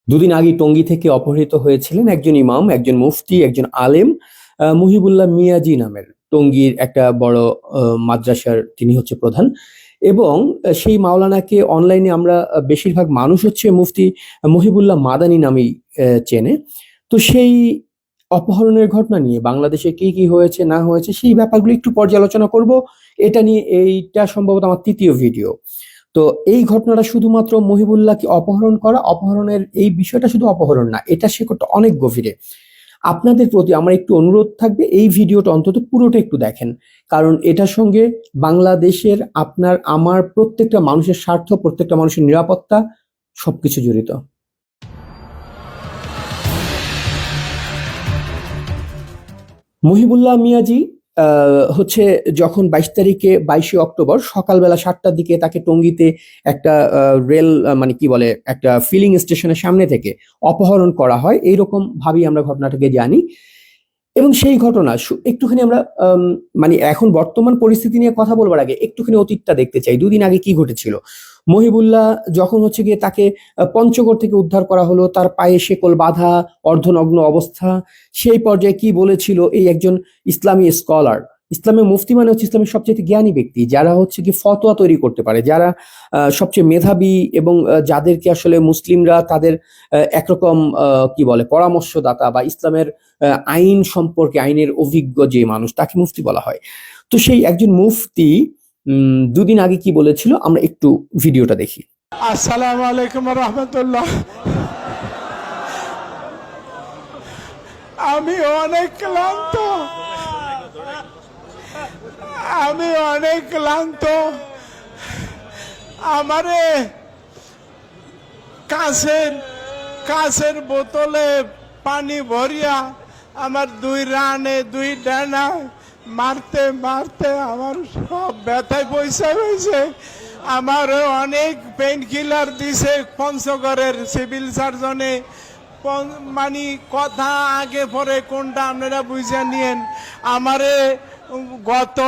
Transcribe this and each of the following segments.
দুদিন আগে টঙ্গী থেকে অপহৃত হয়েছিলেন একজন ইমাম, একজন মুফতি, একজন আলেম, মুহিবুল্লাহ মিয়াজি নামের। টঙ্গীর একটা বড় মাদ্রাসার তিনি হচ্ছে প্রধান। এবং সেই মাওলানাকে অনলাইনে আমরা বেশিরভাগ মানুষ হচ্ছে মুফতি মহিবুল্লাহ মাদানী নামেই চেনে। তো সেই অপহরণের ঘটনা নিয়ে বাংলাদেশে কি কি হয়েছে না হয়েছে সেই ব্যাপারগুলো একটু পর্যালোচনা করব। এটা নিয়ে এইটা সম্ভবত আমার তৃতীয় ভিডিও। তো এই ঘটনাটা শুধুমাত্র মহিবুল্লাহকে অপহরণ করা, অপহরণের এই বিষয়টা শুধু অপহরণ না, এটা শেকড়টা অনেক গভীরে। আপনাদের প্রতি আমার একটু অনুরোধ থাকবে, এই ভিডিওটা অন্তত পুরোটা একটু দেখেন, কারণ এটার সঙ্গে বাংলাদেশের আপনার আমার প্রত্যেকটা মানুষের স্বার্থ, প্রত্যেকটা মানুষের নিরাপত্তা সবকিছু জড়িত। মহিবুল্লাহ মিয়াজি হচ্ছে যখন 22 অক্টোবর সকালবেলা 7টার দিকে তাকে টঙ্গীতে একটা রেল মানে কি বলে একটা ফিলিং স্টেশনের সামনে থেকে অপহরণ করা হয়, এইরকম ভাবেই আমরা ঘটনাটাকে জানি। এবং সেই ঘটনা একটুখানি আমরা মানে এখন বর্তমান পরিস্থিতি নিয়ে কথা বলবার আগে একটুখানি অতীতটা দেখতে চাই। দুদিন আগে কি ঘটেছিল। মহিবুল্লাহ যখন হচ্ছে গিয়ে তাকে পঞ্চগড় থেকে উদ্ধার করা হলো, তার পায়ে শেকল বাঁধা, অর্ধনগ্ন অবস্থা, সেই পর্যায়ে কি বলেছিল এই একজন ইসলামী স্কলার, ইসলামের মুফতি মানে হচ্ছে ইসলামের সবচেয়ে জ্ঞানী ব্যক্তি, যারা হচ্ছে কি ফতোয়া তৈরি করতে পারে, যারা সবচেয়ে মেধাবী এবং যাদেরকে আসলে মুসলিমরা তাদের একরকম কি বলে পরামর্শদাতা বা ইসলামের আইন সম্পর্কে আইনের অভিজ্ঞ যে মানুষ, তাকে মুফতি বলা হয়। তো সেই একজন মুফতি দুদিন আগে কি বলেছিল আমরা একটু ভিডিওটা দেখি। আসসালামু আলাইকুম রহমতুল্লাহ। আমি অনেক ক্লান্ত, আমি অনেক ক্লান্ত। আমারে কাছের বোতলে পানি ভরিয়া আমার 2 রানে 2 ডানা মারতে মারতে আমার সব ব্যথায় পয়সা হয়েছে। আমার অনেক পেইন কিলার দিছে পঞ্চগড়ের সিভিল সার্জনে। মানে কথা আগে পরে কোনটা আপনারা বুঝে নিয়েন। আমারে গত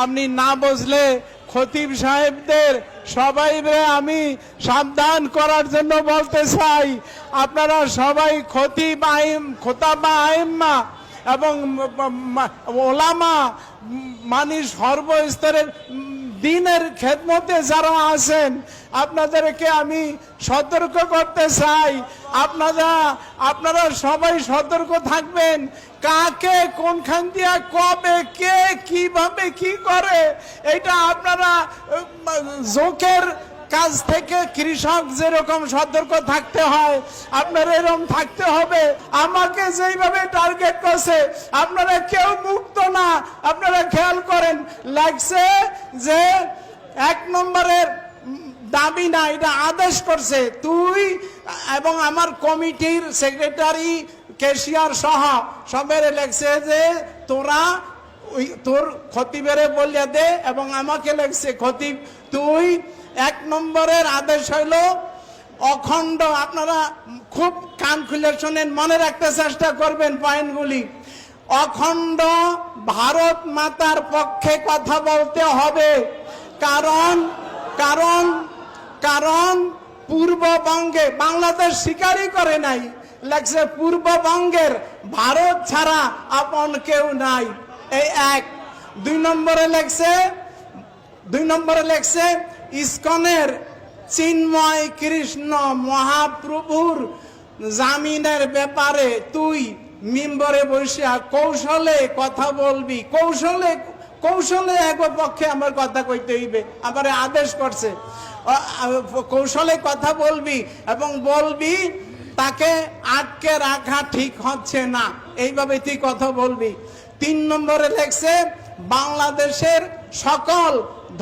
আপনি না বুঝলে খতিব সাহেবদের সবাই আমি সাবধান করার জন্য বলতে চাই। আপনারা সবাই খতিব খোতাবা আইম্মা এবং ওলামা মানে সর্বস্তরের দিনের খেদমতে যারা আছেন আপনাদেরকে আমি সতর্ক করতে চাই। আপনারা সবাই সতর্ক থাকবেন। কাকে কোনখান দিয়া কবে কে কিভাবে কি করে এটা আপনারা জোকের কাজ থেকে কৃষক যেরকম সতর্ক থাকতে হয় আপনারা এরকম থাকতে হবে। আমাকে যেইভাবে টার্গেট করছে আপনারা কেউ মুক্ত না। আপনারা খেয়াল করেন, লাগছে যে 1 নম্বরের দাবি না, এটা আদেশ করছে তুই এবং আমার কমিটির সেক্রেটারি কেশিয়ার সহ সবের লেখছে যে তোরা তোর খতিবেরে বলিয়া দে এবং আমাকে লেখছে খতিব তুই 1 নম্বরের আদেশ হইল অখণ্ড। আপনারা খুব কান খুলে শোনেন, মনে রাখতে চেষ্টা করবেন পয়েন্টগুলি। অখণ্ড ভারত মাতার পক্ষে কথা বলতে হবে। কারণ কারণ কারণ পূর্ববঙ্গে বাংলাদেশ স্বীকারই করে নাই, লেখছে পূর্ববঙ্গের ভারত ছাড়া আপন কেউ নাই। এই 1। 2 নম্বরে লেখছে ইসকনের চিন্ময় কৃষ্ণ মহাপ্রভুর জামিনের ব্যাপারে তুই মিম্বরে বসিয়া কৌশলে কথা বলবি। কৌশলে এক পক্ষে আমার কথা কইতে হইবে, আমার আদেশ করছে কৌশলে কথা বলবি এবং বলবি তাকে আটকে রাখা ঠিক হচ্ছে না, এইভাবে তুই কথা বলবি। 3 নম্বরে লেখছে বাংলাদেশের সকল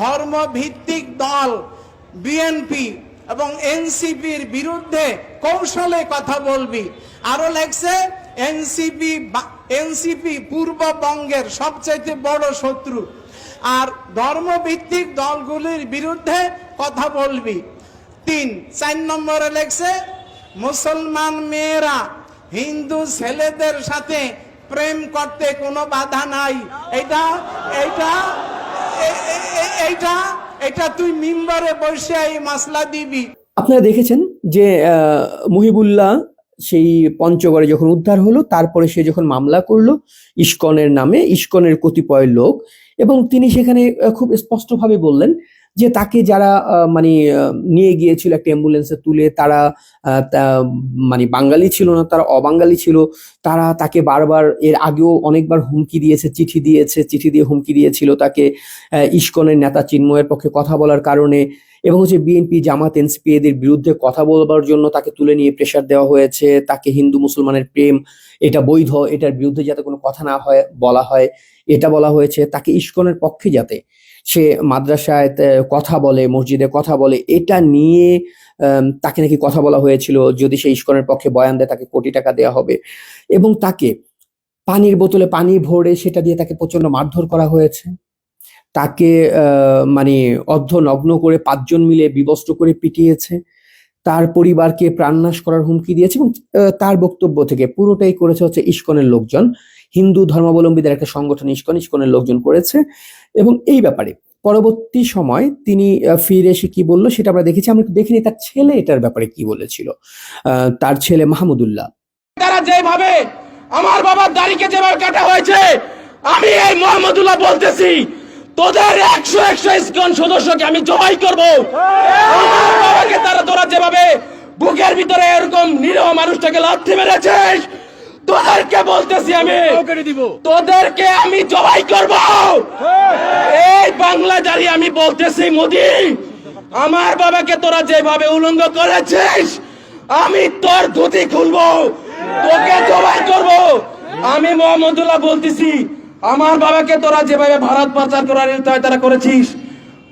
ধর্মভিত্তিক দল বিএনপি এবং এনসিপির বিরুদ্ধে কৌশলে কথা বলবি। আরো লেখছে এনসিপি পূর্ববঙ্গের সবচেয়ে বড় শত্রু, আর ধর্মভিত্তিক দলগুলির বিরুদ্ধে কথা বলবি। 4 নম্বরে লেখছে মুসলমান মেয়েরা হিন্দু ছেলেদের সাথে প্রেম করতে কোনো বাধা নাই। এটা তুই মিম্বরে বসে এই মাসলা দিবি। আপনারা দেখেছেন যে মহিবুল্লাহ সেই পঞ্চগড়ে যখন উদ্ধার হলো, তারপরে সে যখন মামলা করলো ইস্কনের নামে, ইস্কনের কতিপয় লোক, এবং তিনি সেখানে খুব স্পষ্টভাবে বললেন যে তাকে যারা মানে নিয়ে গিয়েছিল একটা অ্যাম্বুলেন্সে তুলে, তারা মানে বাঙালি ছিল না, তারা অবাঙালি ছিল। তারা তাকে বারবার এর আগেও অনেকবার হুমকি দিয়েছে, চিঠি দিয়েছে, চিঠি দিয়ে হুমকি দিয়েছিল তাকে ইস্কনের নেতা চিন্ময়ের পক্ষে কথা বলার কারণে, এবং হচ্ছে বিএনপি, জামাত, এনসিপি এদের বিরুদ্ধে কথা বলবার জন্য তাকে তুলে নিয়ে প্রেসার দেওয়া হয়েছে। তাকে হিন্দু মুসলমানের প্রেম এটা বৈধ, এটার বিরুদ্ধে যাতে কোনো কথা না হয় বলা হয় এটা বলা হয়েছে। তাকে ইস্কনের পক্ষে যাতে সে মাদ্রাসায় কথা বলে, মসজিদে কথা বলে, এটা নিয়ে তাকে নাকি কথা বলা হয়েছিল, যদি সে ইস্কনের পক্ষে বয়ান দেয় তাকে কোটি টাকা দেওয়া হবে। এবং তাকে পানির বোতলে পানি ভরে সেটা দিয়ে তাকে প্রচন্ড মারধর করা হয়েছে। তাকে মানে অর্ধনগ্ন করে 5 জন মিলে বিবস্ত্র করে পিটিয়েছে। তার পরিবারকে প্রাণনাশ করার হুমকি দিয়েছে, এবং তার বক্তব্য থেকে পুরোটাই করেছে হচ্ছে ইস্কনের লোকজন, হিন্দু ধর্মাবলম্বীদের একটা সংগঠন ইস্কনের লোকজন করেছে। এবং এই ব্যাপারে পরবর্তী সময় তিনি ফিরে এসে কি বললো সেটা আমরা দেখেছি। আমরা একটু দেখিনি তার ছেলে এটার ব্যাপারে কি বলেছিল। তার ছেলে মাহমুদুল্লাহ, তারা যেভাবে আমার বাবার দাড়িকে যেভাবে কাটা হয়েছে, আমি এই মোহাম্মদুল্লাহ বলতেছি, তোদের 100 ইস্কন সদস্যকে আমি জবাই করব। আমার বাবাকে তোরা যেভাবে বুকের ভিতরে এরকম নিরীহ মানুষটাকে লাথি মেরেছিস, তোদেরকে বলতেছি আমি, তোদেরকে আমি জবাই করব। এই বাংলা জারি আমি বলতেছি, মোদি, আমার বাবাকে তোরা যেভাবে উলঙ্গ করেছিস, আমি তোর ধুতি খুলবো, তোকে জবাই করব। আমি মোহাম্মদুল্লাহ বলতেছি, আমার বাবাকে তোরা যেভাবে ভারত পাচার করার তারা করেছিস,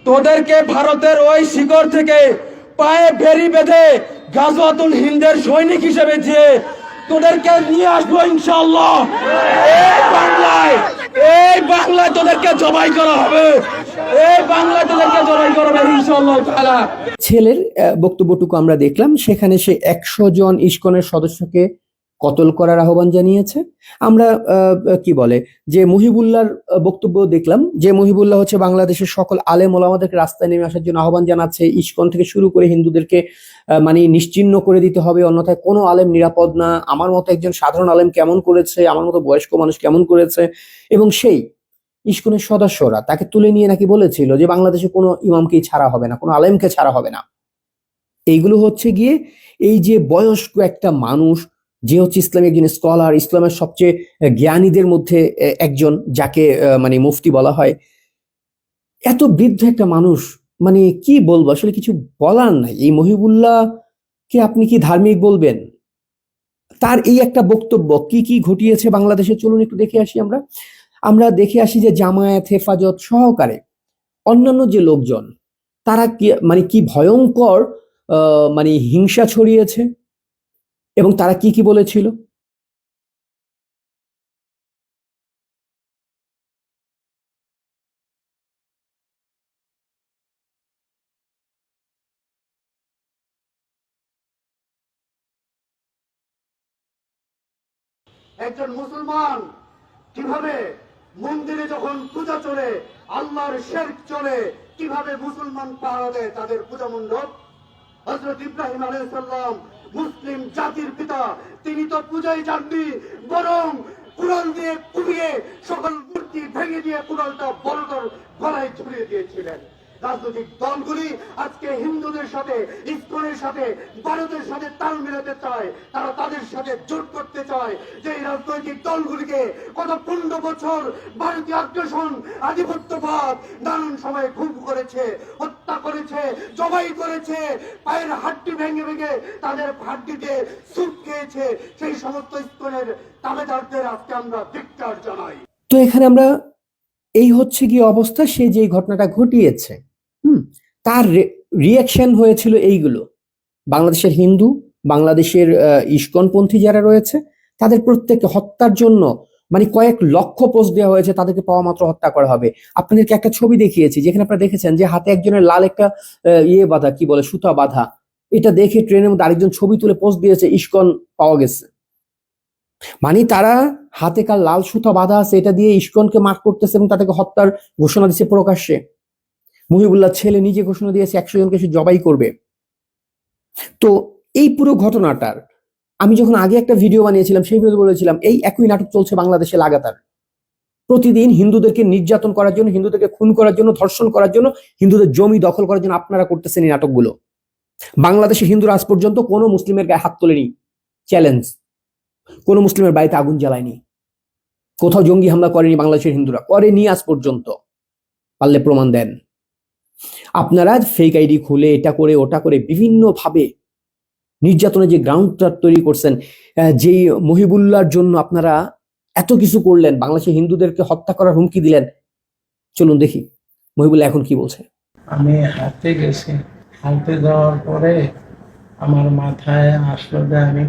তোদেরকে ভারতের ওই শিকড় থেকে পায়ে বেরি বেঁধে গাজওয়াতুল হিন্দের সৈনিক হিসেবে যে তোদেরকে নিয়ে আসবো ইনশাআল্লাহ। এই বাংলায় তোদেরকে জবাই করা হবে, এই বাংলায় তোদেরকে জবাই করা হবে ইনশাআল্লাহ তাআলা। ছেলের বক্তব্যটুকু আমরা দেখলাম, সেখানে সে 100 জন ইস্কনের সদস্যকে কতল করার আহ্বান জানিয়েছে। আমরা কি বলে যে মহিবুল্লাহর বক্তব্য দেখলাম, যে মহিবুল্লাহ হচ্ছে বাংলাদেশের সকল আলেম ওলামাদেরকে রাস্তায় নেমে আসার জন্য আহ্বান জানাচ্ছে। ইস্কন থেকে শুরু করে হিন্দুদেরকে মানে নিশ্চিহ্ন করে দিতে হবে, অন্যথায় কোনো আলেম নিরাপদ না। আমার মতো একজন সাধারণ আলেম কেমন করেছে, আমার মতো বয়স্ক মানুষ কেমন করেছে। এবং সেই ইস্কনের সদস্যরা তাকে তুলে নিয়ে নাকি বলেছিল যে বাংলাদেশে কোনো ইমামকেই ছাড়া হবে না, কোনো আলেমকে ছাড়া হবে না। এইগুলো হচ্ছে গিয়ে এই যে বয়স্ক একটা মানুষ, যে হচ্ছে ইসলামের একজন স্কলার, ইসলামের সবচেয়ে জ্ঞানীদের মধ্যে একজন, যাকে মানে মুফতি বলা হয়, এত বৃদ্ধ একটা মানুষ, মানে কি বলবো, আসলে কিছু বলার নাই। এই মহিবুল্লাহকে আপনি কি ধার্মিক বলবেন? তার এই একটা বক্তব্য কি কি ঘটিয়েছে বাংলাদেশে, চলুন একটু দেখে আসি। আমরা দেখে আসি যে জামায়াত, হেফাজত সহকারে অন্যান্য যে লোকজন, তারা কি মানে কি ভয়ঙ্কর মানে হিংসা ছড়িয়েছে, এবং তারা কি কি বলেছিল। একজন মুসলমান কিভাবে মন্দিরে যখন পূজা চলে, আল্লাহর শিরক চলে, কিভাবে মুসলমান পাহারা দেয় তাদের পূজা মণ্ডপ। হযরত ইব্রাহিম আলাইহিস সালাম মুসলিম জাতির পিতা, তিনি তো পূজায় যাননি, বরং কুড়াল দিয়ে কুপিয়ে সকল মূর্তি ভেঙে দিয়ে কুড়ালটা বড়দের গলায় ঝুলিয়ে দিয়েছিলেন। রাজনৈতিক দলগুলি আজকে হিন্দুদের সাথে, ইসকনের সাথে, ভারতের সাথে তাল মিলাতে চায়। তারা তাদের সাথে জোট করতে চায় যে এই রাজনৈতিক দলগুলিকে গত 15 বছর ভারতীয় আগ্রাসন, আধিপত্যবাদ নানান সময় খুন করেছে, হত্যা করেছে, জবাই করেছে, পায়ের হাড্ডি ভেঙে ভেঙে তাদের হাড্ডিতে স্যুপ খেয়েছে। সেই সমস্ত ইসকনের তাবেদারদের আজকে আমরা ধিক্কার জানাই। তো এখানে আমরা এই হচ্ছে গিয়ে অবস্থা, সে যে ঘটনাটা ঘটিয়েছে, তার রিয়াকশন হয়েছিল এইগুলো। বাংলাদেশের হিন্দু, বাংলাদেশের ইস্কনপন্থী যারা রয়েছে, তাদের প্রত্যেককে হত্যার জন্য মানে কয়েক লক্ষ পোস্ট দেওয়া হয়েছে, তাদেরকে পাওয়া মাত্র হত্যা করা হবে। আপনাদেরকে একটা ছবি দেখিয়েছি যেখানে আপনারা দেখেছেন যে হাতে একজনের লাল একটা ইয়ে বাঁধা, কি বলে, সুতা বাঁধা। এটা দেখে ট্রেনের মধ্যে আরেকজন ছবি তুলে পোস্ট দিয়েছে, ইস্কন পাওয়া গেছে। মানে তারা হাতে কার লাল সুতা বাঁধা আছে, এটা দিয়ে ইস্কনকে মার্ক করতেছে এবং তাদেরকে হত্যার ঘোষণা দিচ্ছে প্রকাশ্যে। মুহিবুল্লাহ ছেলে নিজে ঘোষণা দিয়েছে 100 জনকে সে জবাই করবে। তো এই পুরো ঘটনাটার আমি যখন আগে একটা ভিডিও বানিয়েছিলাম, সেই ভিডিও বলেছিলাম এই একই নাটক চলছে বাংলাদেশে লাগাতার। প্রতিদিন হিন্দুদেরকে নির্যাতন করার জন্য, হিন্দুদেরকে খুন করার জন্য, ধর্ষণ করার জন্য, হিন্দুদের জমি দখল করার জন্য আপনারা করতেছেন এই নাটকগুলো। বাংলাদেশে হিন্দুরা আজ পর্যন্ত কোনো মুসলিমের গায়ে হাত তোলেনি, চ্যালেঞ্জ। কোনো মুসলিমের বাড়িতে আগুন জ্বালায়নি, কোথাও জঙ্গি হামলা করেনি বাংলাদেশের হিন্দুরা, করেনি আজ পর্যন্ত। পারলে প্রমাণ দেন। আপনারা ফেক আইডি খুলে এটা করে ওটা করে বিভিন্ন ভাবে নির্যাতনের যে গ্রাউন্ডটা তৈরি করছেন, যেই মহিবুল্লাহর জন্য আপনারা এত কিছু করলেন, বাংলাদেশের হিন্দুদেরকে হত্যা করার হুমকি দিলেন। চলুন দেখি মহিবুল্লাহ এখন কি বলছে। আমি হাঁটতে গেছি, হাঁটতে যাওয়ার পরে আমার মাথায় আসলো যে আমি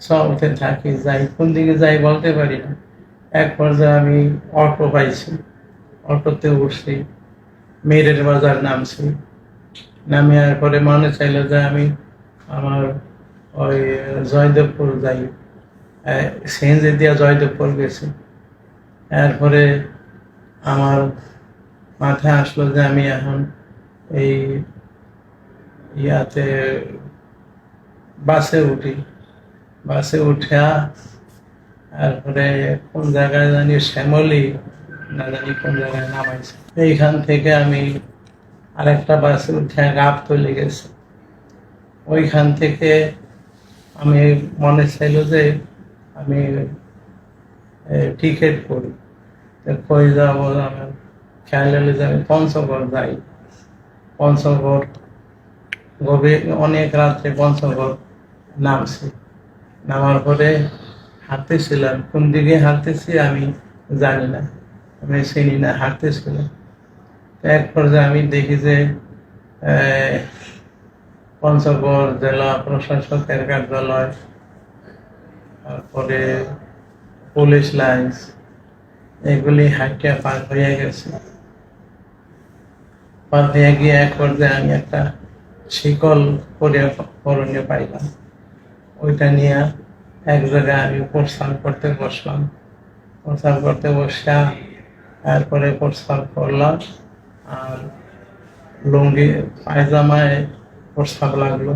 চলতে থাকি, যাই কোন দিকে যাই বলতে পারি না। এক পর্যায়ে আমি অটো পাইছি, অটোতে উঠছি, মেরের বাজার নামছি। নামে আর পরে মনে চাইলো যে আমি আমার ওই জয়দেবপুর যাই, সিএনজি দিয়া জয়দেবপুর গেছি। এরপরে আমার মাথায় আসলো যে আমি এখন এই ইয়াতে বাসে উঠি, বাসে উঠা তারপরে কোন জায়গায় জানি শ্যামলি না জানি কোন জায়গায় নামাইছে। এইখান থেকে আমি আরেকটা বাসে উঠে গাবতলী গেছি। ওইখান থেকে আমি মনে চাইলো যে আমি টিকিট করি, কই যাবো, আমার খেয়াল হলো যে আমি পঞ্চগড় যাই। পঞ্চগড় গভীর অনেক রাত্রে পঞ্চগড় নামছি। নামার পরে হাঁটতেছিলাম, কোন দিকে হাঁটতেছি আমি জানি না, আমি চিনি না, হাঁটতেছিলাম। এক পর্যায়ে আমি দেখি যে পঞ্চগড় জেলা প্রশাসকের কার্যালয়, তারপরে পুলিশ লাইন্স, এগুলি হাঁটতে পার হয়ে গেছে। পার হয়ে গিয়ে এক পর্যায়ে আমি একটা শিকল করণীয় পাইলাম। ওইটা নিয়ে এক জায়গায় আমি প্রস্থান করতে বসলাম। প্রস্থান করতে বসা তারপরে প্রস্থান করলাম, আর লুঙ্গি পায়জামায় প্রস্তাব লাগলো,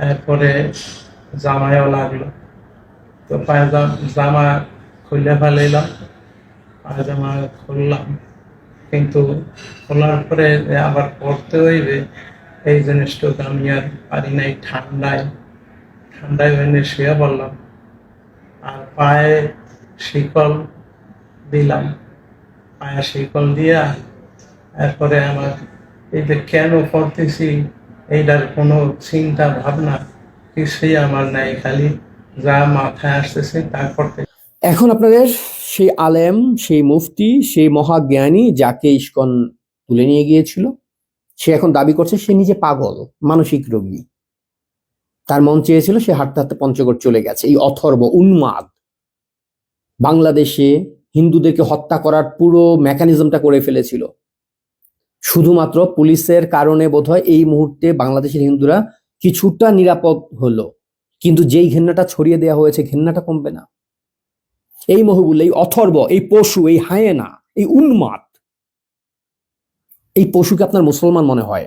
এরপরে জামায়ও লাগলো। তো জামা খুলে ফেলাইলাম, পায়জামা খুললাম, কিন্তু খোলার পরে আবার পড়তে হইবে এই জিনিসটুকু আমি আর পারি নাই। ঠান্ডায় ওখানে শুয়ে পড়লাম, আর পায়ে শিকল দিলাম। পায়ে শিকল দিয়া এরপরে আমার এই যে কেন পড়তেছি এইটার কোনো চিন্তা ভাবনা কিছুই আমার নাই, খালি যা মাথায় আসতেছে তা করতে। এখন আপনাদের সেই আলেম, সেই মুফতি, সেই মহাজ্ঞানী যাকে ইস্কন তুলে নিয়ে গিয়েছিল, সে এখন দাবি করছে সে নিজে পাগল, মানসিক রোগী। তার মন চেয়েছিল সে হাঁটতে হাঁটতে পঞ্চগড় চলে গেছে। এই অথর্ব উন্মাদ বাংলাদেশে হিন্দুদেরকে হত্যা করার পুরো মেকানিজমটা করে ফেলেছিল। শুধুমাত্র পুলিশের কারণে বোধহয় এই মুহূর্তে বাংলাদেশের হিন্দুরা কিছুটা নিরাপদ হলো, কিন্তু যেই ঘেন্নাটা ছড়িয়ে দেওয়া হয়েছে, ঘেন্নাটা কমবে না। এই মহিবুল্লাহ, এই অথর্ব, এই পশু, এই হায়েনা, এই উন্মাদ, এই পশুকে আপনার মুসলমান মনে হয়?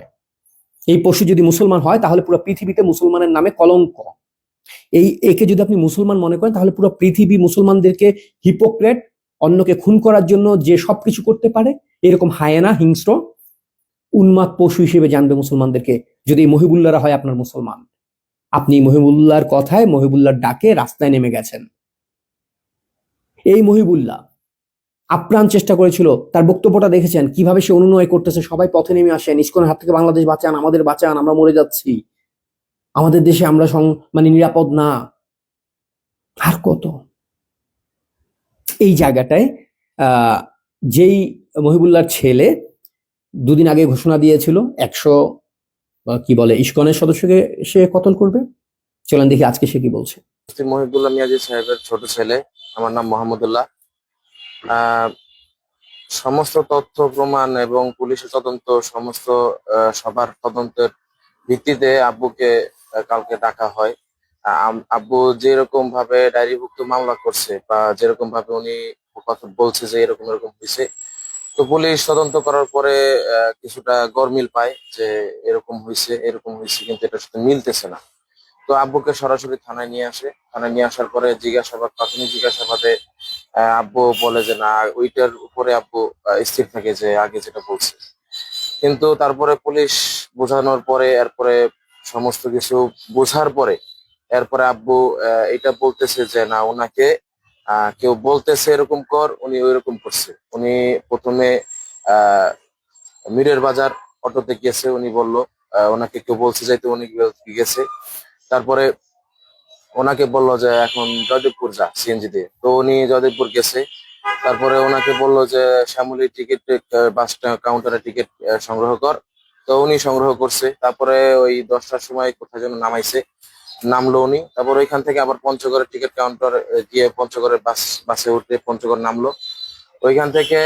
এই পশু যদি মুসলমান হয় তাহলে পুরো পৃথিবীতে মুসলমানের নামে কলঙ্ক। একে যদি আপনি মুসলমান মনে করেন তাহলে পুরো পৃথিবী মুসলমানদেরকে হিপোক্রেট, অন্যকে খুন করার জন্য যে সবকিছু করতে পারে এরকম হায়েনা, হিংস্র, উন্মাদ পশু হিসেবে জানবে মুসলমানদেরকে, যদি এই মহিবুল্লাহরা হয় আপনার মুসলমান। আপনি মহিবুল্লাহর কথায়, মহিবুল্লাহর ডাকে রাস্তায় নেমে গেছেন। এই মহিবুল্লাহ আপ্রাণ চেষ্টা করেছিল, তার বক্তব্যটা দেখেছেন কিভাবে সে অনুনয় করতেছে, সবাই পথে নেমে আসেন, ইস্কনের হাত থেকে বাংলাদেশ বাঁচান, আমাদের বাঁচান, আমরা মরে যাচ্ছি, আমাদের দেশে আমরা নিরাপদ না। আর কত এই জায়গাটায় যেই মহিবুল্লাহর ছেলে দুদিন আগে ঘোষণা দিয়েছিল 100 ইস্কনের সদস্যকে সে কতল করবে। চলেন দেখি আজকে সে কি বলছে। মহিবুল্লাহ মিয়াজি সাহেবের ছোট ছেলে, আমার নাম মোহাম্মদুল্লাহ। সমস্ত তথ্য প্রমাণ এবং পুলিশের তদন্ত, সমস্ত সবার তদন্তের ভিত্তিতে আব্বুকে কালকে ডাকা হয়। আব্বু যেরকম ভাবে ডায়েরিভুক্ত মামলা করছে বা যেরকম ভাবে উনি কথা বলছে যে এরকম হয়েছে, তো পুলিশ তদন্ত করার পরে কিছুটা গরমিল পায় যে এরকম হয়েছে, কিন্তু এটা সাথে মিলতেছে না। তো আব্বুকে সরাসরি থানায় নিয়ে আসে। থানায় নিয়ে আসার পরে প্রাথমিক জিজ্ঞাসাবাদে আব্বু বলে যে না, ওইটার উপরে আব্বু স্থির থাকে যে আগে যেটা বলছে। কিন্তু তারপরে পুলিশ বোঝানোর পরে, এরপরে সমস্ত কিছু বোঝার পরে এরপরে আব্বু এটা বলতেছে যে না, ওনাকে কেউ বলতেছে এরকম কর, উনি ওইরকম করছে। উনি প্রথমে আহ মীরের বাজার অটোতে গেছে, উনি বলল ওনাকে কেউ বলছে যাইতে, উনি গেছে। তারপরে ওনাকে বললো যে এখন জয়দেবপুর যা সিএনজি দিয়ে, তো উনি জয়দেবপুর গেছে। তারপরে ওনাকে বললো যে শ্যামলী টিকিট বাস কাউন্টারে টিকিট সংগ্রহ কর, তো উনি সংগ্রহ করছে। তারপরে ওই 10টার সময় কোথায় যেন নামাইছে, নামলো উনি। তারপর ওইখান থেকে আবার পঞ্চগড়ের টিকিট কাউন্টার গিয়ে পঞ্চগড়ের বাসে উঠে পঞ্চগড় নামলো। ওইখান থেকে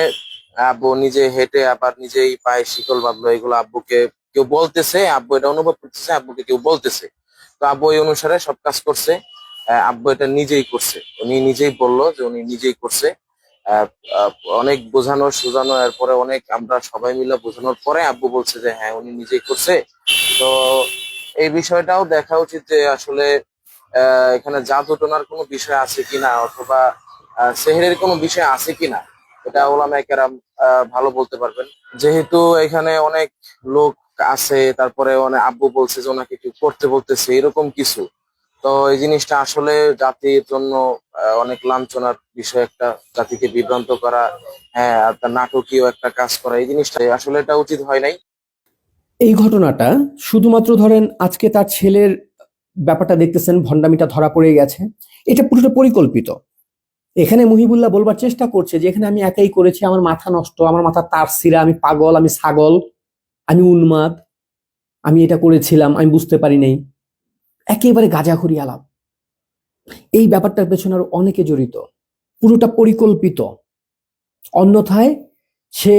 আব্বু নিজে হেঁটে আবার নিজেই পায়ে শিকল বাঁধলো। এগুলো আব্বুকে কেউ বলতেছে, আব্বু এটা অনুভব করতেছে, আব্বুকে কেউ বলতেছে। তো আব্বু ওই অনুসারে সব কাজ করছে। আব্বু এটা নিজেই করছে, উনি নিজেই বললো যে উনি নিজেই করছে। আহ, আহ, অনেক বোঝানো সুঝানো, এরপরে অনেক আমরা সবাই মিলে বোঝানোর পরে আব্বু বলছে যে হ্যাঁ উনি নিজেই করছে। তো এই বিষয়টাও দেখা উচিত যে আসলে এখানে জাদু টোনার কোনো বিষয় আছে কিনা, অথবা সেহরের কোনো বিষয় আছে কিনা, এটা ওলামায়ে কেরাম ভালো বলতে পারবেন। যেহেতু এখানে অনেক লোক আছে, তারপরে অনেক আব্বু বলছে যে ওনাকে কেউ করতে বলতেছে এরকম কিছু। তো এই জিনিসটা আসলে জাতির জন্য অনেক লাঞ্ছনার বিষয়, একটা জাতিকে বিভ্রান্ত করা, হ্যাঁ একটা নাটকীয় একটা কাজ করা, এই জিনিসটা আসলে এটা উচিত হয় নাই। এই ঘটনাটা শুধুমাত্র ধরেন আজকে তার ছেলের ব্যাপারটা দেখতেছেন, ভণ্ডামিটা ধরা পড়ে গেছে, এটা পুরোটা পরিকল্পিত। এখানে মুহিবুল্লাহ বলবার চেষ্টা করছে যে এখানে আমি একাই করেছি, আমার মাথা নষ্ট, আমার মাথা তার ছিঁড়া, আমি পাগল, আমি ছাগল, আমি উন্মাদ, আমি এটা করেছিলাম, আমি বুঝতে পারি নাই। একেবারে গাঁজাখুরি আলাপ। এই ব্যাপারটার পেছনে আরো অনেকে জড়িত, পুরোটা পরিকল্পিত। অন্যথায় সে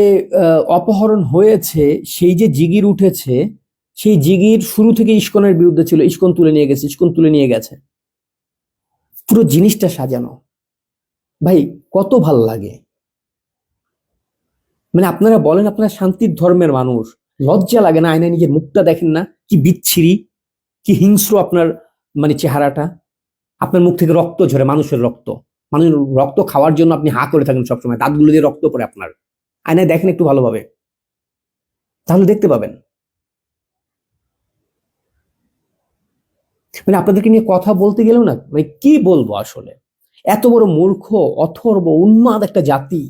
অপহরণ হয়েছে, সেই যে জিগির উঠেছে, সেই জিগির শুরু থেকে ইস্কনের বিরুদ্ধে ছিল, ইস্কন তুলে নিয়ে গেছে। পুরো জিনিসটা সাজানো। ভাই কত ভাল লাগে। মানে আপনারা বলেন আপনারা শান্তির ধর্মের মানুষ, লজ্জা লাগে না? আয়নায় নিজের মুখটা দেখেন না? কি বিচ্ছিরি, কি হিংস্র আপনার মানে চেহারাটা। আপনার মুখ থেকে রক্ত ঝরে, মানুষের রক্ত। মানুষের রক্ত খাওয়ার জন্য আপনি হা করে থাকেন সবসময়, দাঁতগুলো দিয়ে রক্ত পড়ে আপনার। আয়নায় দেখেন একটু ভালোভাবে, তাহলে দেখতে পাবেন। মানে আপনাদেরকে নিয়ে কথা বলতে গেলেও না, মানে কি বলবো আসলে। এত বড় মূর্খ, অথর্ব, উন্মাদ একটা জাতি,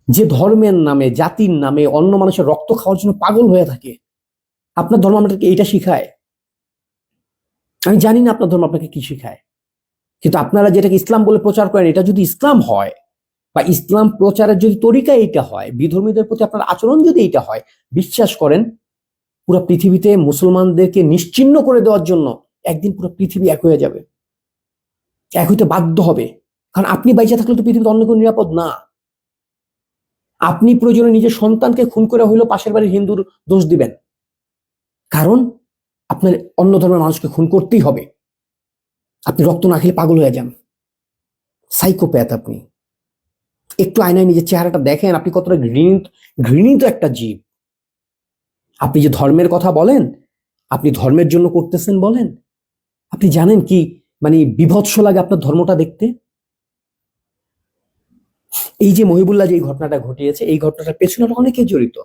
যে ধর্মের নামে, জাতির নামে অন্য মানুষের রক্ত খাওয়ার জন্য পাগল হয়ে থাকে। আপনার ধর্ম আপনাকে এইটা শিখায়? আমি জানি না আপনার ধর্ম আপনাকে কি শিখায়, কিন্তু আপনারা যেটাকে ইসলাম বলে প্রচার করেন, এটা যদি ইসলাম হয়, বা ইসলাম প্রচারের যদি তরিকা এইটা হয়, বিধর্মীদের প্রতি আপনার আচরণ যদি এইটা হয়, বিশ্বাস করেন পুরো পৃথিবীতে মুসলমানদেরকে নিশ্চিহ্ন করে দেওয়ার জন্য একদিন পুরো পৃথিবী এক হয়ে যাবে, এক হইতে বাধ্য হবে। কারণ আপনি বাইচে থাকলে তো পৃথিবীতে অন্য কোনো নিরাপদ না। আপনি প্রয়োজনে নিজের সন্তানকে খুন করে হইলেও পাশের বাড়ির হিন্দুর দোষ দিবেন, কারণ আপনার অন্য ধর্মের মানুষকে খুন করতেই হবে। আপনি রক্ত না খেলে পাগল হয়ে যান, সাইকোপ্যাথ আপনি। একটু আয়নায় নিজের চেহারাটা দেখেন, আপনি কতটা ঘৃণিত একটা জীব। আপনি যে ধর্মের কথা বলেন, আপনি ধর্মের জন্য করতেছেন বলেন, আপনি জানেন কি মানে বিভৎস লাগে আপনার ধর্মটা দেখতে। এই যে মহিবুল্লাহ যে ঘটনাটা ঘটিয়েছে, এই ঘটনাটার পেছনে অনেকে জড়িত।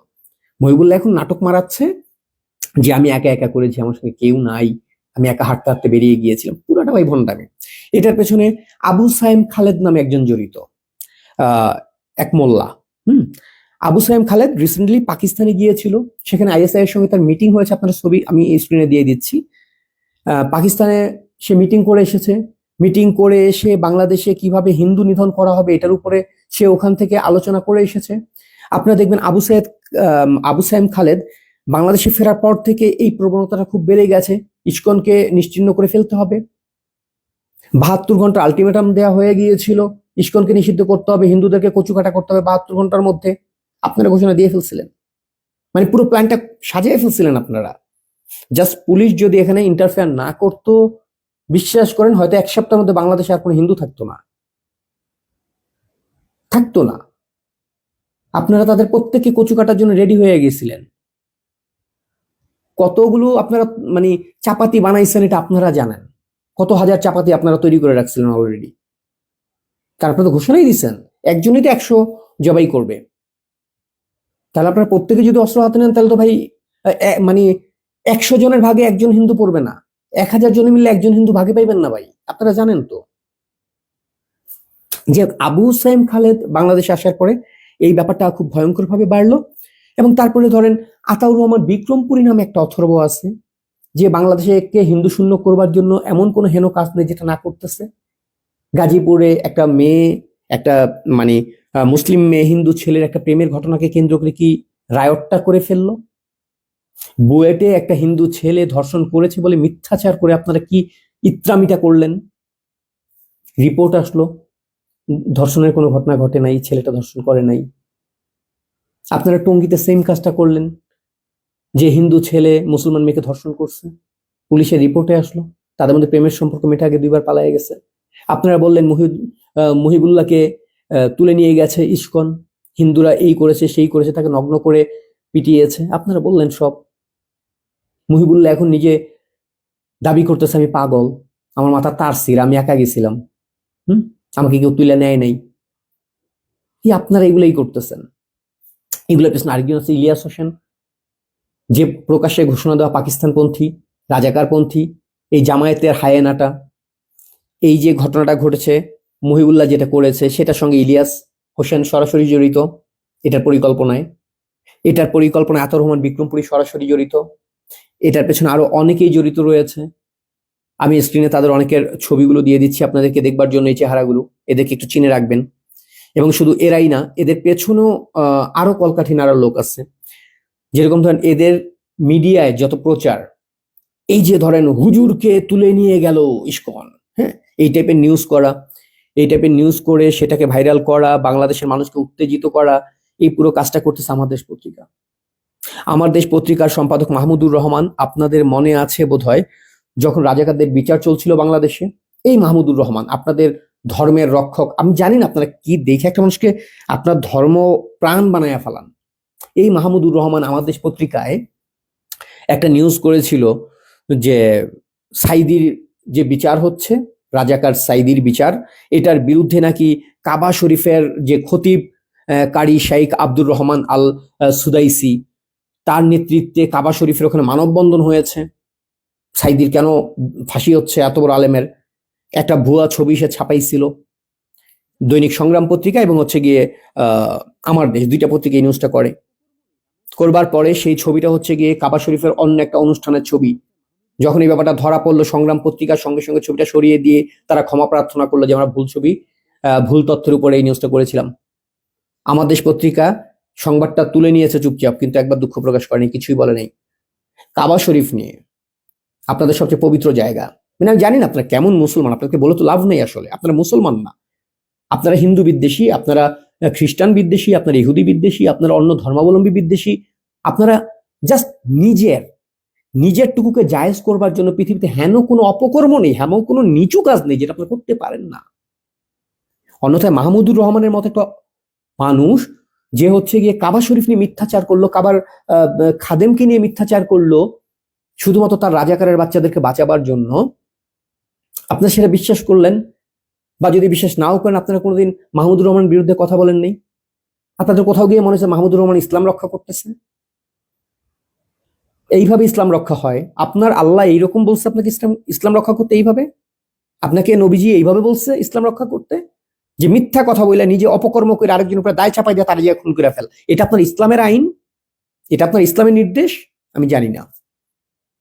মহিবুল্লাহ এখন নাটক মারাচ্ছে যে আমি একা একা করেছি, আমার সঙ্গে কেউ নাই, আমি একা হাঁটতে হাঁটতে বেরিয়ে গিয়েছিলাম। পুরোটা ভাই ভণ্ডামি। এটার পেছনে আবু সাইম খালেদ নামে একজন জড়িত, এক মোল্লা। আবু সাইম খালেদ রিসেন্টলি পাকিস্তানে গিয়েছিল, সেখানে আইএসআই এর সঙ্গে তার মিটিং হয়েছে। আপনার ছবি আমি স্ক্রিনে দিয়ে দিচ্ছি। পাকিস্তানে সে মিটিং করে এসেছে। মিটিং করে এসে বাংলাদেশে কিভাবে হিন্দু নিধন করা হবে এটার উপরে সে ওখান থেকে আলোচনা করে এসেছে। আপনারা দেখবেন আবু সাইম খালেদ বাংলাদেশে ফেরার পর থেকে এই প্রবণতাটা খুব বেড়ে গেছে, ইস্কনকে নিশ্চিহ্ন করে ফেলতে হবে। 72 ঘন্টা আলটিমেটাম দেওয়া হয়ে গিয়েছিল, ইস্কনকে নিষিদ্ধ করতে হবে, হিন্দুদেরকে কচুকাটা করতে হবে 72 ঘন্টার মধ্যে। আপনারা ঘোষণা দিয়ে ফেলছিলেন, মানে পুরো প্ল্যানটা সাজিয়ে ফেলছিলেন আপনারা। জাস্ট পুলিশ যদি এখানে ইন্টারফেয়ার না করতো, বিশ্বাস করেন হয়তো 1 সপ্তাহের মধ্যে বাংলাদেশে আর কোনো হিন্দু থাকতো না। আপনারা তাদের প্রত্যেককে কচু কাটার জন্য রেডি হয়ে গেছিলেন। কতগুলো আপনারা মানে চাপাতি বানাইছেন এটা আপনারা জানেন। কত হাজার চাপাতি আপনারা তৈরি করে রাখছিলেন অলরেডি। তারপরে তো ঘোষণাই দিচ্ছেন একজনই তো 100 জবাই করবে। তাহলে আপনারা প্রত্যেকে যদি অস্ত্র হাতে নেন তাহলে তো ভাই মানে 100 জনের ভাগে একজন হিন্দু পড়বে না, 1000 জনে মিললে একজন হিন্দু ভাগে পাইবেন না ভাই, আপনারা জানেন তো। যে আবু সাইম খালেদ বাংলাদেশে আসার পরে এই ব্যাপারটা খুব ভয়ঙ্কর ভাবে বাড়লো। এবং তারপরে ধরেন আতাউর রহমান বিক্রমপুরী নামে একটা অথর্ব আছে, যে বাংলাদেশকে হিন্দু শূন্য করবার জন্য এমন কোনো হেন কাজ নেই যেটা না করতেছে। গাজীপুরে একটা মেয়ে, একটা মানে মুসলিম মেয়ে হিন্দু ছেলের একটা প্রেমের ঘটনাকে কেন্দ্র করে কি রায়টটা করে ফেললো। বুয়েটে একটা হিন্দু ছেলে ধর্ষণ করেছে বলে মিথ্যাচার করে আপনারা কি ইত্রামিটা করলেন। রিপোর্ট আসলো ধর্ষণের কোনো ঘটনা ঘটে নাই, ছেলেটা ধর্ষণ করে নাই। আপনারা টঙ্গীতে সেম কাজটা করলেন, যে হিন্দু ছেলে মুসলমান মেয়েকে ধর্ষণ করছে, পুলিশের রিপোর্টে আসলো তাদের মধ্যে প্রেমের সম্পর্ক মেয়েটা আগে 2বার পালায়ে গেছে। আপনারা বললেন মুহিবুল্লাহকে তুলে নিয়ে গেছে ইসকন, হিন্দুরা এই করেছে সেই করেছে, তাকে নগ্ন করে পিটিয়েছে। আপনারা বললেন সব। মুহিবুল্লাহ এখন নিজে দাবি করতেছে আমি পাগল, আমার মাথা তার সির, আমি একা গেছিলাম, আমাকে কেউ তুলে নেয় নাই। কি আপনারা এগুলোই করতেছেন। এগুলোর পেছনে আরেকজন আছে ইলিয়াস হোসেন, যে প্রকাশ্যে ঘোষণা দেওয়া পাকিস্তানপন্থী, রাজাকারপন্থী, এই জামায়াতের হায়েনাটা। এই যে ঘটনাটা ঘটেছে, মহিবুল্লাহ যেটা করেছে সেটার সঙ্গে ইলিয়াস হোসেন সরাসরি জড়িত। এটার পরিকল্পনায় আতাউর রহমান বিক্রমপুরী সরাসরি জড়িত। এটার পেছনে আরো অনেকেই জড়িত রয়েছে। আমি স্ক্রিনে তাদের অনেকের ছবিগুলো দিয়ে দিচ্ছি আপনাদেরকে দেখবার জন্য, এই চেহারাগুলো, এদেরকে একটু চিনে রাখবেন। এবং শুধু এরাই না, এদের পেছনেও আরো কলকাঠি নাড়ার লোক আছে। যেরকম ধরেন এদের মিডিয়ায় যত প্রচার, এই যে ধরেন হুজুরকে তুলে নিয়ে গেল ইসকন, হ্যাঁ, এই টাইপের নিউজ করে সেটাকে ভাইরাল করা, বাংলাদেশের মানুষকে উত্তেজিত করা, এই পুরো কাজটা করতেছে আমার দেশ পত্রিকা। আমার দেশ পত্রিকার সম্পাদক মাহমুদুর রহমান, আপনাদের মনে আছে বোধহয় যখন রাজাকারদের বিচার চলছিল বাংলাদেশে, এই মাহমুদুর রহমান আপনাদের ধর্মের রক্ষক। আমি জানি না আপনারা কি দেখে একটা মানুষকে আপনার ধর্ম প্রাণ বানায়া ফেলান। এই মাহমুদুর রহমান আমার দেশ পত্রিকায় একটা নিউজ করেছিল যে সাইদির যে বিচার হচ্ছে, রাজাকার সাইদির বিচার, এটার বিরুদ্ধে নাকি কাবা শরীফের যে খতিব কারি শাইখ আব্দুর রহমান আল সুদাইসি, তার নেতৃত্বে কাবা শরীফের ওখানে মানববন্ধন হয়েছে। সাইদির কেন ফাঁসি হচ্ছে এত বড় আলেমের একটা ভুয়া ছবি সে ছাপাইছিল দৈনিক সংগ্রাম পত্রিকা এবং হচ্ছে গিয়ে আমার দেশ, 2টা পত্রিকা এই নিউজটা করবার পরে সেই ছবিটা হচ্ছে গিয়ে কাবা শরীফের অন্য একটা অনুষ্ঠানের ছবি। যখন এই ব্যাপারটা ধরা পড়লো, সংগ্রাম পত্রিকার সঙ্গে সঙ্গে ছবিটা সরিয়ে দিয়ে তারা ক্ষমা প্রার্থনা করলো যে আমরা ভুল তথ্যের উপরে এই নিউজটা করেছিলাম। আমার দেশ পত্রিকা সংবাদটা তুলে নিয়েছে চুপচাপ, কিন্তু একবার দুঃখ প্রকাশ করেনি, কিছুই বলে নাই। কাবা শরীফ নিয়ে, আপনাদের সবচেয়ে পবিত্র জায়গা, মানে আমি জানি না আপনারা কেমন মুসলমান, আপনাকে বলে তো লাভ নেই, আসলে আপনারা মুসলমান না, আপনারা হিন্দু বিদ্বেষী, আপনারা খ্রিস্টান বিদ্বেষী, আপনারা ইহুদি বিদ্বেষী, আপনারা অন্য ধর্মাবলম্বী বিদ্বেষী। আপনারা জাস্ট নিজের টুকুকে জায়েজ করবার জন্য পৃথিবীতে হেন কোনো অপকর্ম নেই, হেন কোনো নিচু কাজ নেই যেটা আপনারা করতে পারেন না। অন্যথায় মাহমুদুর রহমানের মতো একটা মানুষ যে হচ্ছে গিয়ে কাবা শরীফ নিয়ে মিথ্যাচার করলো, কাবার খাদেমকে নিয়ে মিথ্যাচার করলো শুধুমাত্র তার রাজাকারের বাচ্চাদেরকে বাঁচাবার জন্য, আপনারা সেটা বিশ্বাস করলেন। বা যদি বিশ্বাস নাও করেন, আপনারা কোনোদিন মাহমুদুর রহমানের বিরুদ্ধে কথা বলেন নাই। আপনাদের কোথাও গিয়ে মনে হচ্ছে মাহমুদুর রহমান ইসলাম রক্ষা করতেছে। এইভাবে ইসলাম রক্ষা হয়? আপনার আল্লাহ এইরকম বলছে আপনাকে ইসলাম রক্ষা করতে, এইভাবে আপনাকে নবীজি এইভাবে বলছে ইসলাম রক্ষা করতে, যে মিথ্যা কথা বলে নিজে অপকর্ম করে আরেকজনের উপরে দায় চাপাই দিয়ে তার ইয়ে খুন করে ফেল? এটা আপনার ইসলামের আইন? এটা আপনার ইসলামের নির্দেশ? আমি জানি না।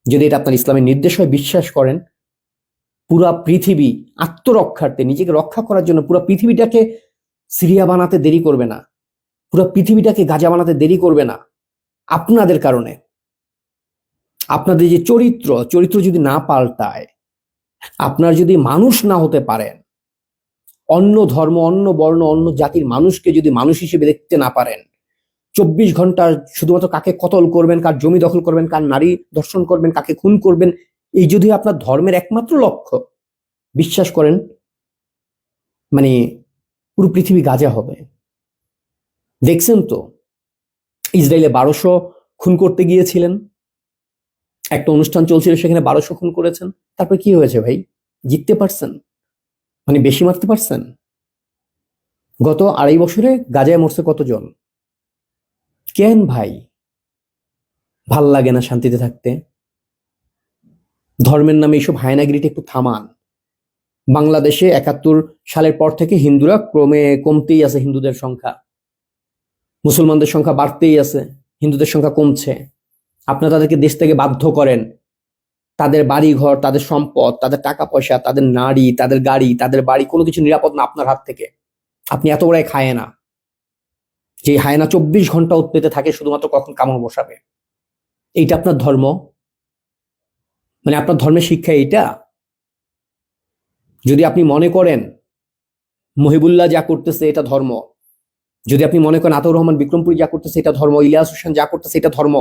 যদি এটা আপনার ইসলামের নির্দেশ হয়, বিশ্বাস করেন পুরা পৃথিবী আত্মরক্ষার্থে, নিজেকে রক্ষা করার জন্য পুরো পৃথিবীটাকে সিরিয়া বানাতে দেরি করবে না, পুরো পৃথিবীটাকে গাজা বানাতে দেরি করবে না আপনাদের কারণে। আপনাদের যে চরিত্র যদি না পাল্টায়, আপনার যদি মানুষ না হতে পারেন, অন্য ধর্ম, অন্য বর্ণ, অন্য জাতির মানুষকে যদি মানুষ হিসেবে দেখতে না পারেন, 24 ঘন্টা শুধুমাত্র কাকে কতল করবেন, কার জমি দখল করবেন, কার নারী ধর্ষণ করবেন, কাকে খুন করবেন, এই যদি আপনার ধর্মের একমাত্র লক্ষ্য, বিশ্বাস করেন মানে পুরো পৃথিবী গাজা হবে। দেখছেন তো, ইসরায়েলে 1200 খুন করতে গিয়েছিলেন, একটা অনুষ্ঠান চলছিল, সেখানে 1200 খুন করেছেন। তারপর কি হয়েছে ভাই? জিততে পারছেন? মানে বেশি মারতে পারছেন? গত 2.5 বছরে গাজায় মরছে কতজন? কেন ভাই ভাল লাগে না শান্তিতে থাকতে? ধর্মের নামে এইসব হায়নাগিরিটা একটু থামান। বাংলাদেশে 71 সালের পর থেকে হিন্দুরা ক্রমে কমতেই আছে, হিন্দুদের সংখ্যা, মুসলমানদের সংখ্যা বাড়তেই আছে, হিন্দুদের সংখ্যা কমছে। আপনারা তাদেরকে দেশ থেকে বাধ্য করেন, তাদের বাড়ি ঘর, তাদের সম্পদ, তাদের টাকা পয়সা, তাদের নারী, তাদের গাড়ি, তাদের বাড়ি, কোনো কিছু নিরাপদ না আপনার হাত থেকে। আপনি এত বড় এক হায়না, যে হায়না 24 ঘন্টা উৎপেতে থাকে শুধুমাত্র কখন কামড় বসাবে। এইটা আপনার ধর্ম? মানে আপনার ধর্মের শিক্ষা এইটা? যদি আপনি মনে করেন মহিবুল্লাহ যা করতেছে এটা ধর্ম, যদি আপনি মনে করেন আতাউর রহমান বিক্রমপুরী যা করতেছে এটা ধর্ম, ইলিয়াস হোসেন যা করতেছে এটা ধর্ম,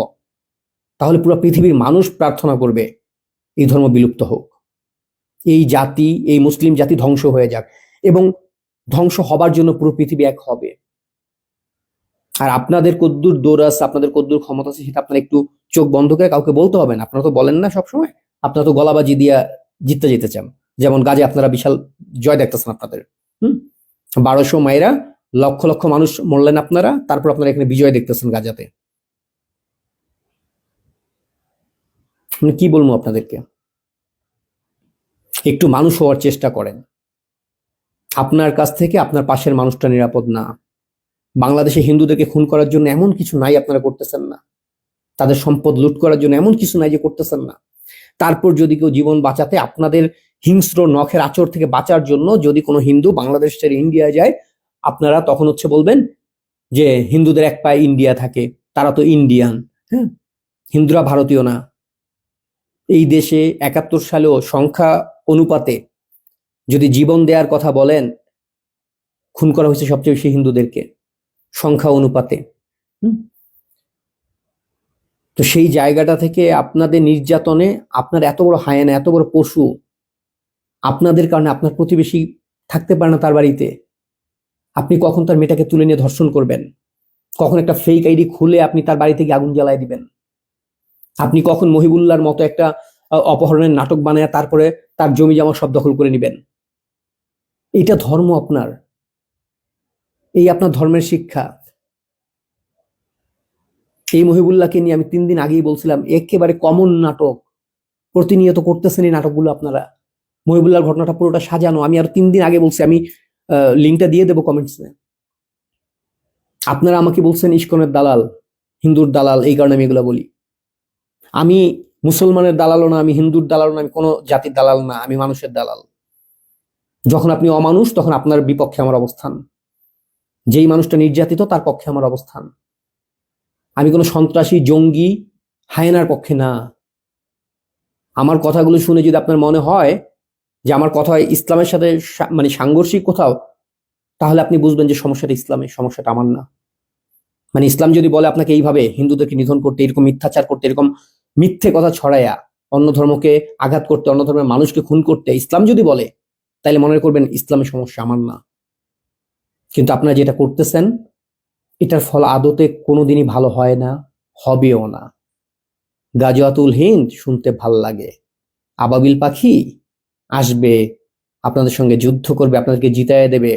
তাহলে পুরো পৃথিবীর মানুষ প্রার্থনা করবে এই ধর্ম বিলুপ্ত হোক, এই জাতি, এই মুসলিম জাতি ধ্বংস হয়ে যাক, এবং ধ্বংস হবার জন্য পুরো পৃথিবী এক হবে। আর আপনাদের কদ্দুর দৌড় আছে, আপনাদের কদ্দুর ক্ষমতা আছে, সেটা আপনারা একটু চোখ বন্ধ করে কাউকে বলতে হবে না। আপনারা তো বলেন না সবসময়, আপনারা তো গলাবাজি দিয়া জিততে যেতে চান। যেমন গাজে আপনারা বিশাল জয় দেখতেছেন আপনাদের। 1200 মাইরা লক্ষ লক্ষ মানুষ মরলেন আপনারা, তারপর আপনারা এখানে বিজয় দেখতেছেন গাজাতে। আমি কি বলবো আপনাদেরকে? একটু মানুষ হওয়ার চেষ্টা করেন। আপনার কাছ থেকে আপনার পাশের মানুষটা নিরাপদ না। বাংলাদেশে হিন্দুদেরকে খুন করার জন্য এমন কিছু নাই আপনারা করতেছেন না, তাদের সম্পদ লুট করার জন্য এমন কিছু নাই যে করতেছেন না। তারপর যদি কেউ জীবন বাঁচাতে, আপনাদের হিংস্র নখের আঁচড় থেকে বাঁচার জন্য যদি কোনো হিন্দু বাংলাদেশ ছেড়ে ইন্ডিয়া যায়, আপনারা তখন বলবেন যে হিন্দুদের এক পায়ে ইন্ডিয়া থাকে, তারা তো ইন্ডিয়ান। হ্যাঁ, হিন্দুরা ভারতীয় না। এই দেশে 71 সালেও সংখ্যা অনুপাতে যদি জীবন দেওয়ার কথা বলেন, খুন করা হয়েছে সবচেয়ে বেশি হিন্দুদেরকে সংখ্যা অনুপাতে। তো সেই জায়গাটা থেকে আপনাদের নির্যাতনে, আপনার এত বড় হায়না, এত বড় পশু, আপনাদের কারণে আপনার প্রতিবেশী থাকতে পারে না তার বাড়িতে। আপনি কখন তার মেয়েটাকে তুলে নিয়ে ধর্ষণ করবেন? কখন একটা ফেক আইডি খুলে আপনি তার বাড়ি থেকে আগুন জ্বালায় দিবেন? আপনি কখন মহিবুল্লাহর মতো একটা অপহরণের নাটক বানায় তারপরে তার জমি জমা সব দখল করে নেবেন? এটা ধর্ম আপনার? এই আপনার ধর্মের শিক্ষা? এই মহিবুল্লাহকে নিয়ে আমি 3 দিন আগেই বলছিলাম, একেবারে কমন নাটক প্রতিনিয়ত করতেছেন এই নাটকগুলো আপনারা। মহিবুল্লাহর ঘটনাটা পুরোটা সাজানো। আমি আরো 3 দিন আগে বলছি, আমি লিঙ্কটা দিয়ে দেবো কমেন্টসে। আপনারা আমাকে বলছেন ইস্কনের দালাল, হিন্দুর দালাল, এই কারণে আমি এগুলো বলি। আমি মুসলমানের দালালও না, আমি হিন্দুর দালালও না, আমি কোনো জাতির দালাল না, আমি মানুষের দালাল। যখন আপনি অমানুষ, তখন আপনার বিপক্ষে আমার অবস্থান। যেই মানুষটা নির্যাতিত তার পক্ষে আমার অবস্থান। আমি কোনো সন্ত্রাসী, জঙ্গি, হায়নার পক্ষে না। আমার কথাগুলো শুনে যদি আপনার মনে হয় যে আমার কথা ইসলামের সাথে মানে সাংঘর্ষিক কোথাও, তাহলে আপনি বুঝবেন যে সমস্যাটা ইসলামের, সমস্যাটা আমার না। মানে ইসলাম যদি বলে আপনাকে এইভাবে হিন্দুদেরকে নিধন করতে, এরকম মিথ্যাচার করতে, এরকম মিথ্যে কথা ছড়াইয়া অন্য ধর্মকে আঘাত করতে, অন্য ধর্মের মানুষকে খুন করতে, ইসলাম যদি বলে, তাহলে মনে করবেন ইসলামের সমস্যা আমার না। কিন্তু আপনারা যেটা করতেছেন, এটার ফল আদতে কোনোদিনই ভালো হয় না, হবেও না। গাজওয়াতুল হিন্দ শুনতে ভাল লাগে, আবাবিল পাখি আসবে, আপনাদের সঙ্গে যুদ্ধ করবে, আপনাদেরকে জিতায় দেবে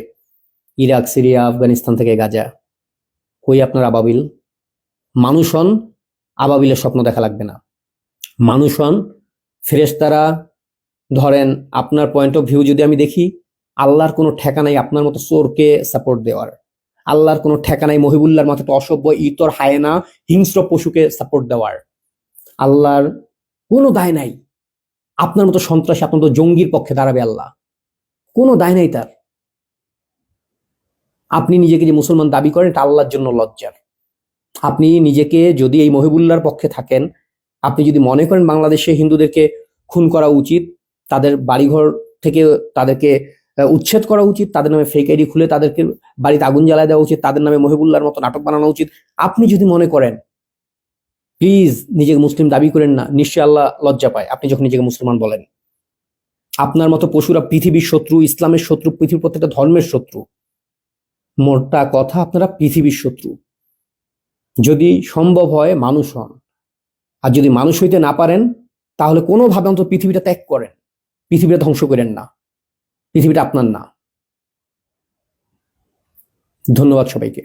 ইরাক, সিরিয়া, আফগানিস্তান থেকে গাজা। কই আপনার আবাবিল? মানুষ হন, আবাবিলের স্বপ্ন দেখা লাগবে না। মানুষ হন, ফেরেশতারা। ধরেন আপনার পয়েন্ট অফ ভিউ যদি আমি দেখি, আল্লাহর কোনো ঠেকা নাই আপনার মতো চোরকে সাপোর্ট দেওয়ার। আল্লাহর কোনো ঠেকা নাই মহিবুল্লাহর মতো একটা অসভ্য, ইতর, হায়না, হিংস্র পশুকে সাপোর্ট দেওয়ার। আল্লাহর কোনো দায় নাই আপনার মতো সন্ত্রাসী, আপনার মতো জঙ্গির পক্ষে দাঁড়াবে। আল্লাহ কোনো দায় নাই তার। আপনি নিজেকে যে মুসলমান দাবি করেন, এটা আল্লাহর জন্য লজ্জার। আপনি নিজেকে যদি এই মহিবুল্লাহর পক্ষে থাকেন, আপনি যদি মনে করেন বাংলাদেশে হিন্দুদেরকে খুন করা উচিত, তাদের বাড়িঘর থেকে তাদেরকে উচ্ছেদ করা উচিত, তাদের নামে ফেক আইডি খুলে তাদেরকে বাড়িতে আগুন জ্বালায় দেওয়া উচিত, তাদের নামে মহিবুল্লাহর মতো নাটক বানানো উচিত, আপনি যদি মনে করেন, প্লিজ নিজেকে মুসলিম দাবি করেন না। নিশ্চয়ই আল্লাহ লজ্জা পায় আপনি যখন নিজেকে মুসলমান বলেন। আপনার মতো পশুরা পৃথিবীর শত্রু, ইসলামের শত্রু, পৃথিবীর প্রত্যেকটা ধর্মের শত্রু। মোটা কথা, আপনারা পৃথিবীর শত্রু। যদি সম্ভব হয় মানুষ হন, আর যদি মানুষ হইতে না পারেন তাহলে কোনোভাবে অন্তত পৃথিবীটা ত্যাগ করেন, পৃথিবীটা ধ্বংস করেন না, পৃথিবীটা আপনার না। ধন্যবাদ সবাইকে।